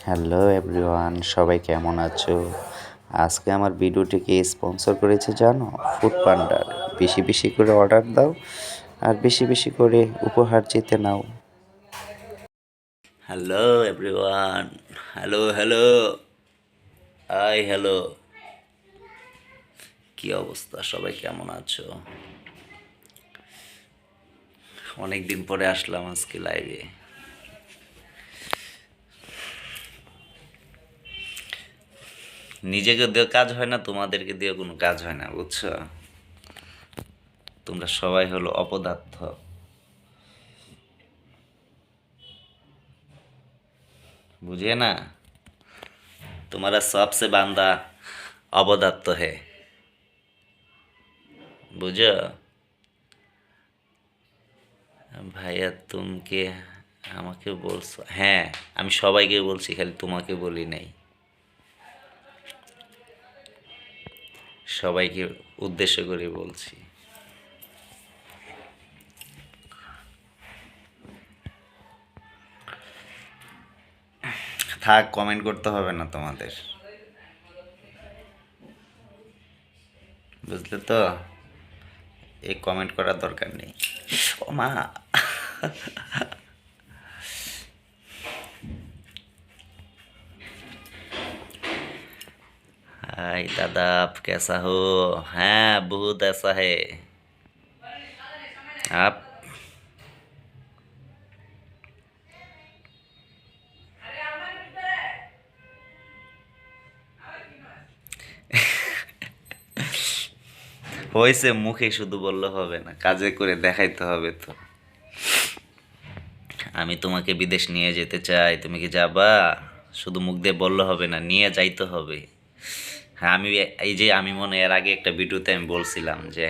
Hello everyone, সবাই কেমন আছো? আজকে আমার ভিডিওটিকে স্পন্সর করেছে জানো, ফুড পান্ডার। বেশি বেশি করে অর্ডার দাও আর বেশি বেশি করে উপহার জিতে নাও। Hello everyone, hello hello, hello, কি অবস্থা? সবাই কেমন আছো? অনেক দিন পরে আসলাম আজকে লাইভে। নিজেকে দিয়ে কাজ হয় না, তোমাদেরকে দিয়ে কোনো কাজ হয় না, বুঝছো? তোমরা সবাই হলো অপদার্থ, বুঝে না? तुम्हारा सबसे बांदा অবদার্থ হে, বুঝো? ভাইয়া তুমকে আমাকে বলছো? হ্যাঁ, আমি সবাইকে বলছি, খালি তোমাকে বলি নাই। সবাইকে উদ্দেশ্য করে বলছি। থাক, কমেন্ট করতে হবে না তোমাদের, বুঝলে তো? এই কমেন্ট করার দরকার নেই। ও মা! हाय दादा, आप कैसा हो? हाँ, बहुत ऐसा है आप। হয়েছে, মুখে শুধু বললে হবে না, কাজে করে দেখাইতে হবে তো। আমি তোমাকে বিদেশ নিয়ে যেতে চাই, তুমি কি যাবা? শুধু মুখ দিয়ে বললে হবে না, নিয়ে যাইতে হবে। হ্যাঁ, এই যে আমি মনে এর আগে একটা ভিডিওতে আমি বলছিলাম যে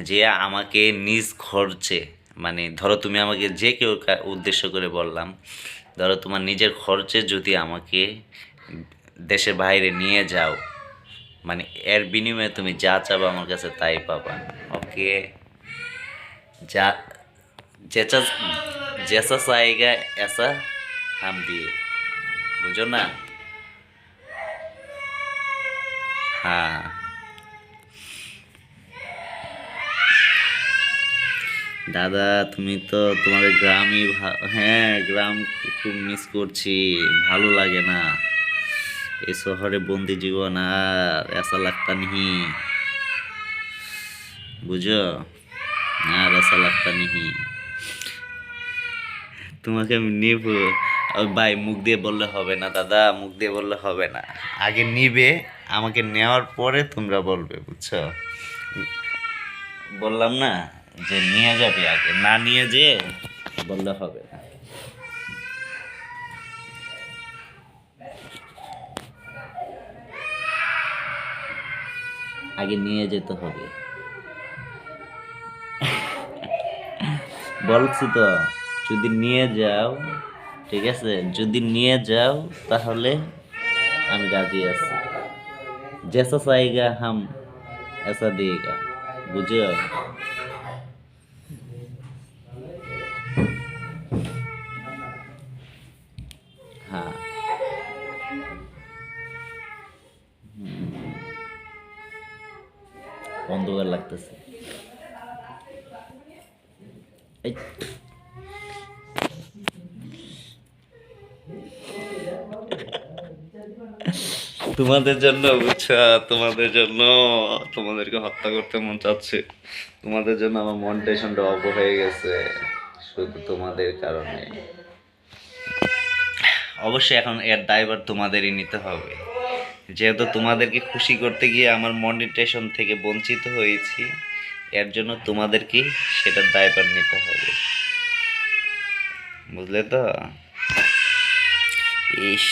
যে আমাকে নিজ খরচে, মানে ধরো তুমি আমাকে যে কেউ উদ্দেশ্য করে বললাম, ধরো তোমার নিজের খরচে যদি আমাকে দেশের বাইরে নিয়ে যাও, মানে এর বিনিময়ে তুমি যা চাবে আমার কাছে তাই পাবা। ওকে? যা जैसा जैसा चाहेगा ऐसा हम दिए, বুঝো না? হ্যাঁ, দাদা তুমি তো তোমাদের গ্রামই হ্যাঁ, গ্রাম খুব মিস করছি, ভালো লাগে না এই শহরে বন্দি জীবন, আর ऐसा लगता नहीं, বুঝো? আর ऐसा लगता नहीं। তোমাকে আমি নিব। ভাই, মুখ দিয়ে বললে হবে না দাদা, মুখ দিয়ে বললে হবে না। আগে নিবে, আমাকে নেওয়ার পরে তোমরা বলবে, বুঝছো? বললাম না যে নিয়ে যাবে, আগে না নিয়ে যেয়ে বললে হবে না। আগে নিয়ে যেতে হবে, বলছি তো। যদি নিয়ে যাও, ঠিক আছে, যদি নিয়ে যাও তাহলে আমি রাজি আছি। जैसा চাইগা হাম ऐसा देगा, বুঝো? হ্যাঁ, অন্ধকার লাগতেছে। এই, তোমাদের জন্য, বুঝছো? তোমাদের জন্য, তোমাদেরকে হত্যা করতে মন চাচ্ছে। তোমাদের জন্য আমার মনিটাইজেশনটা অফ হয়ে গেছে, শুধু তোমাদের কারণে। অবশ্যই এখন এর দায়ভার তোমাদেরই নিতে হবে, যেহেতু তোমাদেরকে খুশি করতে গিয়ে আমার মনিটাইজেশন থেকে বঞ্চিত হয়েছি। এর জন্য তোমাদেরকেই সেটার দায়ভার নিতে হবে, বুঝলে তো? ইস,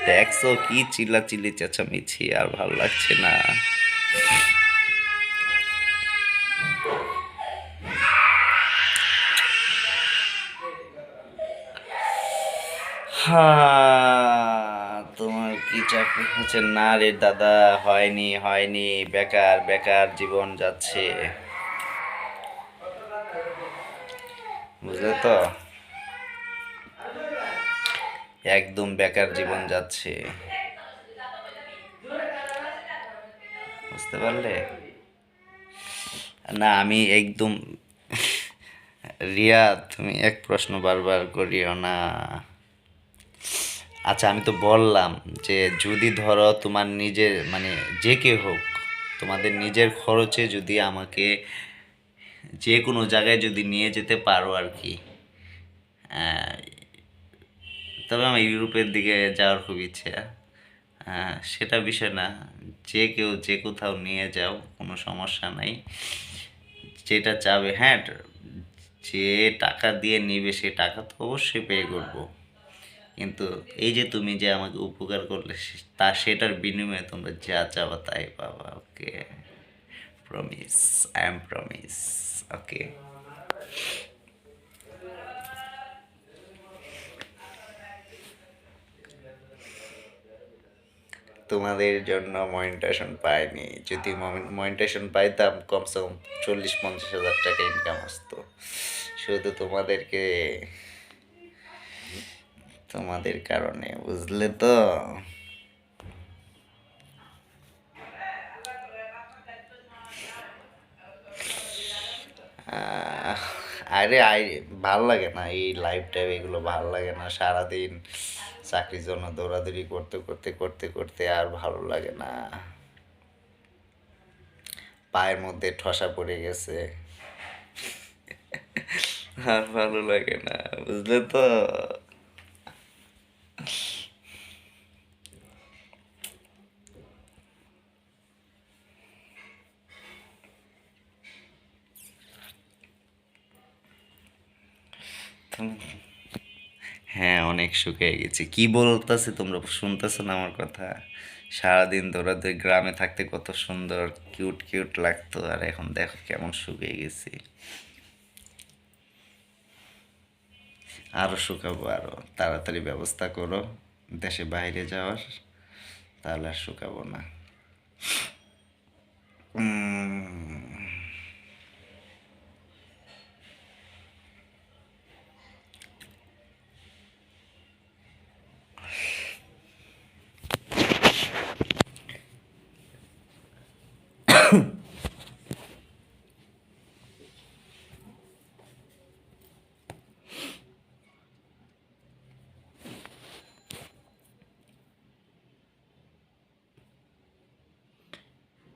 দেখছো কি চিল্লাচিল্লি চেঁচামেচি, আর ভালো লাগছে না। হ্যাঁ, তোমার কি চাকরি হচ্ছে? না রে দাদা, হয়নি হয়নি, বেকার বেকার জীবন যাচ্ছে, বুঝলে তো? একদম বেকার জীবন যাচ্ছে, বুঝতে পারলে? না আমি একদম, রিয়া তুমি এক প্রশ্ন বারবার করিও না। আচ্ছা আমি তো বললাম যে যদি ধরো তোমার নিজের মানে যে কেউ হোক, তোমাদের নিজের খরচে যদি আমাকে যে কোনো জায়গায় যদি নিয়ে যেতে পারো আর কি, তবে আমার ইউরোপের দিকে যাওয়ার খুব ইচ্ছে। হ্যাঁ সেটা বিষয় না, যে কেউ যে কোথাও নিয়ে যাও কোনো সমস্যা নাই, যেটা চাবে। হ্যাঁ যে টাকা দিয়ে নিবে সে টাকা তো অবশ্যই পে করবো, কিন্তু এই যে তুমি যে আমাকে উপকার করলে তা সেটার বিনিময়ে তোমরা যা চাওয়া তাই পাবা। ওকে, প্রমিস, আই এম প্রমিস। ওকে, তোমাদের জন্য মনিটেশন পাইনি, যদি মনিটেশন পাইতাম কমসে কম 40-50 হাজার টাকা ইনকাম আসতো। শুধু তোমাদের কারণে, বুঝলে তো? আহ, আরে ভাল লাগে না এই লাইফ টাইপ, এগুলো ভাল লাগে না। সারাদিন চাকরির জন্য দৌড়াদৌড়ি করতে করতে করতে করতে আর ভালো লাগে না, পায়ের মধ্যে ঠসা পড়ে গেছে, আর ভালো লাগে না, বুঝলে তো? হ্যাঁ অনেক শুকিয়ে গেছি, কি বলতেছে তোমরা শুনতেছো না আমার কথা? সারাদিন দৌড়াদৌড়ি, গ্রামে থাকতে কত সুন্দর কিউট কিউট লাগতো, আর এখন দেখো কেমন শুকিয়ে গেছি। আরো শুকাবো, আরো তাড়াতাড়ি ব্যবস্থা করো দেশে বাইরে যাওয়ার, তাহলে আর শুকাবো না। উম,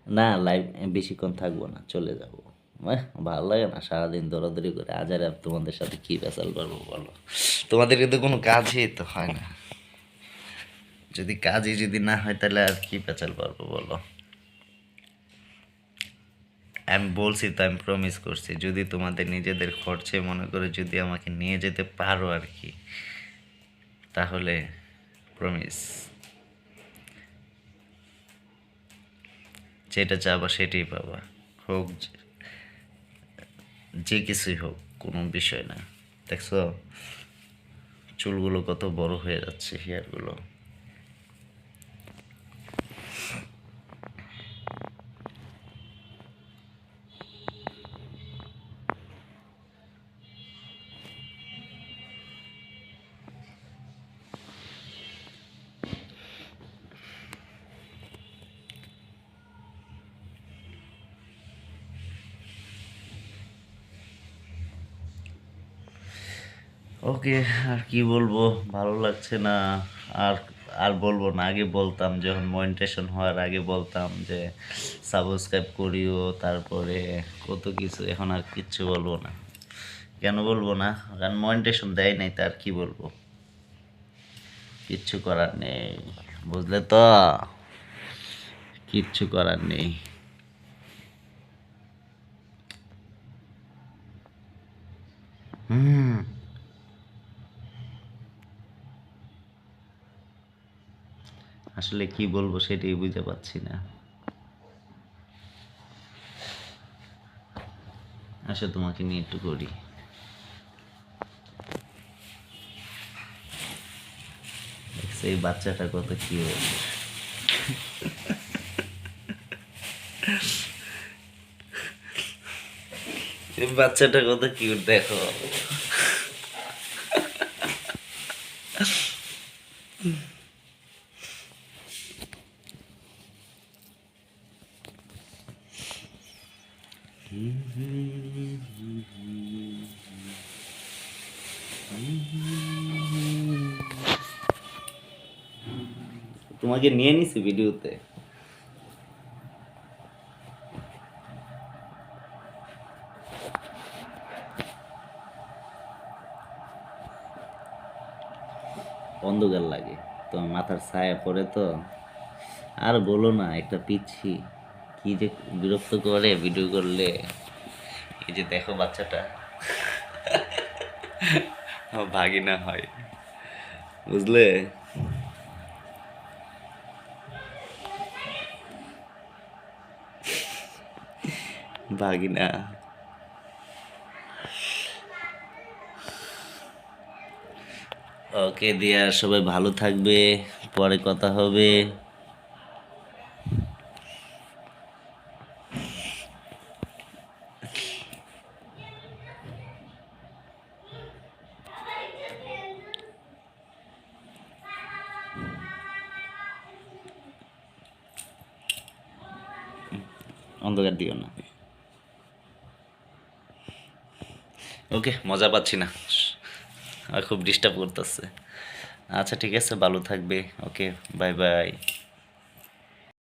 না লাইভ বেশিক্ষণ থাকবো না, চলে যাবো। ভালো লাগে না সারাদিন দৌড়াদৌড়ি করে, আজ আর তোমাদের সাথে কি পেঁচাল পারবো বলো? তোমাদের কিন্তু কোনো কাজই তো হয় না, যদি কাজই যদি না হয় তাহলে আর কি পেঁচাল পারবো বলো? আমি বলছি তো, আমি প্রমিস করছি যদি তোমাদের নিজেদের খরচে মনে করে যদি আমাকে নিয়ে যেতে পারো আর কি, তাহলে প্রমিস, যেটা চাবা সেটাই পাবা, হোক যে কিছুই হোক, কোনো বিষয় না। দেখছো চুলগুলো কত বড় হয়ে যাচ্ছে, হেয়ারগুলো। ওকে, আর কি বলবো, ভালো লাগছে না। আর আর বলবো না, আগে বলতাম যখন মনিটেশন হওয়ার আগে বলতাম যে সাবস্ক্রাইব করিও, তারপরে কত কিছু, এখন আর কিচ্ছু বলবো না। কেন বলবো না? কারণ মনিটেশন দেয় নাই, তার কি বলবো, কিচ্ছু করার নেই, বুঝলে তো? কিচ্ছু করার নেই। হুম, আসলে কি বলবো সেটাই বুঝতে পারছি না। আসলে তোমাকে নিয়ে একটু করি। দেখছো এই বাচ্চাটা কত কিউট, এই বাচ্চাটা কত কিউট দেখো। তোমাকে নিয়ে নিছি ভিডিওতে। অন্ধকার লাগে, তোমার মাথার ছায়া পড়ে তো। আর বলো না, একটা পিচ্ছি কি যে বিরক্ত করে ভিডিও করলে। এই যে দেখো বাচ্চাটা, আমার ভাগিনা হয়, বুঝলে? ভাগিনা। ওকে দিয়া, সবাই ভালো থাকবে, পরে কথা হবে। অন্ধকার দিও না। ওকে, মজা পাচ্ছি না, আর খুব ডিস্টার্ব করতেছে। আচ্ছা ঠিক আছে, ভালো থাকবে। ওকে, বাই বাই।